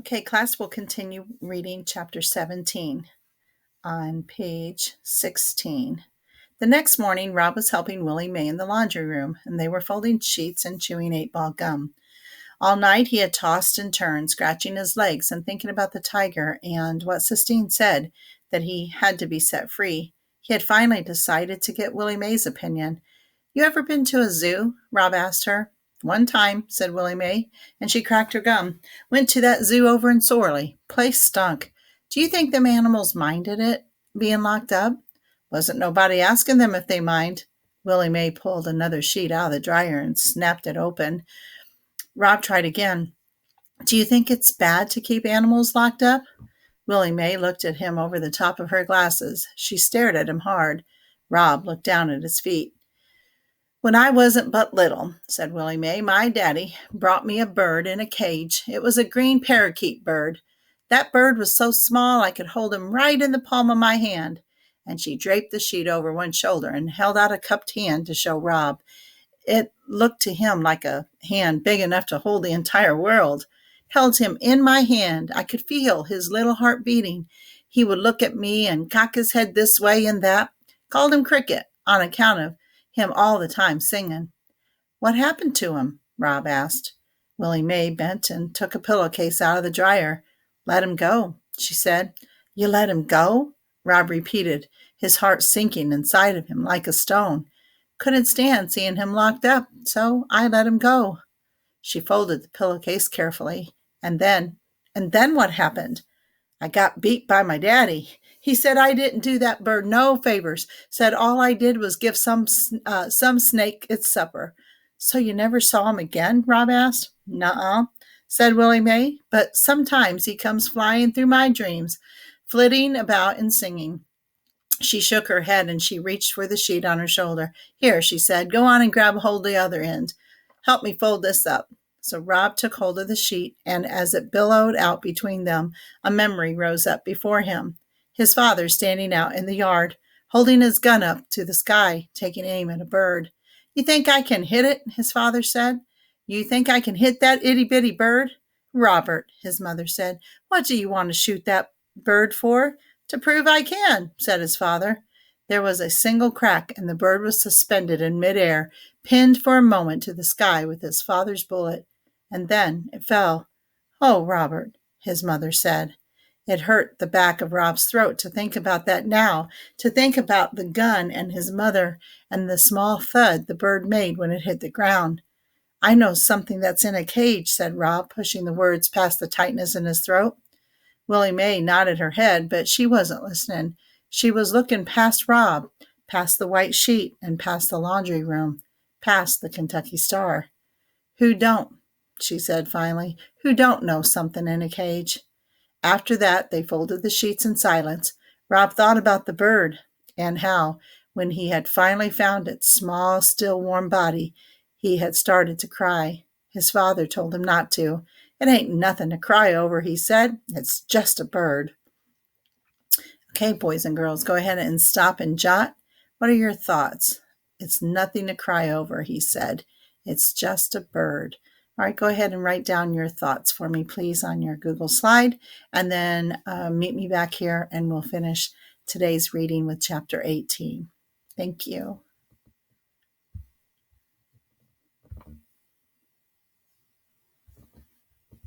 Okay, class will continue reading chapter 17 on page 16. The next morning, Rob was helping Willie Mae in the laundry room, and they were folding sheets and chewing 8-ball gum. All night he had tossed and turned, scratching his legs and thinking about the tiger and what Sistine said, that he had to be set free. He had finally decided to get Willie Mae's opinion. "You ever been to a zoo?" Rob asked her. "One time," said Willie Mae, and she cracked her gum. "Went to that zoo over in Sorley. Place stunk. Do you think them animals minded it, being locked up?" "Wasn't nobody asking them if they mind." Willie Mae pulled another sheet out of the dryer and snapped it open. Rob tried again. "Do you think it's bad to keep animals locked up?" Willie Mae looked at him over the top of her glasses. She stared at him hard. Rob looked down at his feet. "When I wasn't but little," said Willie Mae, "my daddy brought me a bird in a cage. It was a green parakeet bird. That bird was so small I could hold him right in the palm of my hand." And she draped the sheet over one shoulder and held out a cupped hand to show Rob. It looked to him like a hand big enough to hold the entire world. Held him in my hand. I could feel his little heart beating. He would look at me and cock his head this way and that. Called him Cricket on account of him all the time singing. "What happened to him?" Rob asked. Willie Mae bent and took a pillowcase out of the dryer. "Let him go," she said. "You let him go?" Rob repeated, his heart sinking inside of him like a stone. "Couldn't stand seeing him locked up, so I let him go." She folded the pillowcase carefully. And then what happened?" "I got beat by my daddy. He said I didn't do that bird no favors. Said all I did was give some snake its supper." "So you never saw him again?" Rob asked. "Nuh-uh," said Willie Mae. "But sometimes he comes flying through my dreams, flitting about and singing." She shook her head and she reached for the sheet on her shoulder. "Here," she said, "go on and grab hold of the other end. Help me fold this up." So Rob took hold of the sheet, and as it billowed out between them, a memory rose up before him. His father standing out in the yard, holding his gun up to the sky, taking aim at a bird. "You think I can hit it?" his father said. "You think I can hit that itty-bitty bird?" "Robert," his mother said, "what do you want to shoot that bird for?" "To prove I can," said his father. There was a single crack, and the bird was suspended in midair, pinned for a moment to the sky with his father's bullet. And then it fell. "Oh, Robert," his mother said. It hurt the back of Rob's throat to think about that now, to think about the gun and his mother and the small thud the bird made when it hit the ground. "I know something that's in a cage," said Rob, pushing the words past the tightness in his throat. Willie Mae nodded her head, but she wasn't listening. She was looking past Rob, past the white sheet, and past the laundry room, past the Kentucky Star. "Who don't?" she said finally. "Who don't know something in a cage?" After that, they folded the sheets in silence. Rob thought about the bird and how, when he had finally found its small, still, warm body, he had started to cry. His father told him not to. "It ain't nothing to cry over," he said. "It's just a bird." Okay, boys and girls, go ahead and stop and jot. What are your thoughts? "It's nothing to cry over," he said. "It's just a bird." All right, go ahead and write down your thoughts for me, please, on your Google slide, and then meet me back here, and we'll finish today's reading with chapter 18. Thank you.